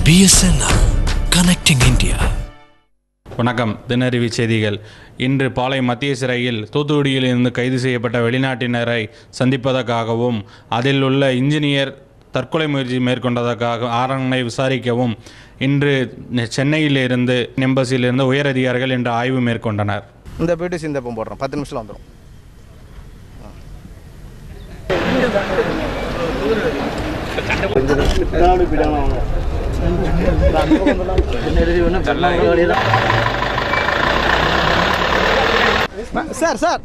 BSNL Connecting India. வணக்கம். தினறிவி செய்திகள். இன்று பாளை மத்திய சிறையில் தூத்துக்குடியில் இருந்து கைது செய்யப்பட்ட வெளிநாட்டினரை சந்திப்பதற்காகவும் அதில் உள்ள இன்ஜினியர் தற்கொலை முயற்சி மேற்கொண்டதற்காக ஆரங்கனை விசாரிக்கவும் இன்று சென்னையிலிருந்து எம்பசியிலிருந்து உயரதிகாரிகள் இன்று ஆய்வு மேற்கொண்டனர். இந்த போய்ட்டு சிந்தப்பம் போடுறோம், 10 நிமிஷத்தில் வந்துடும். சார்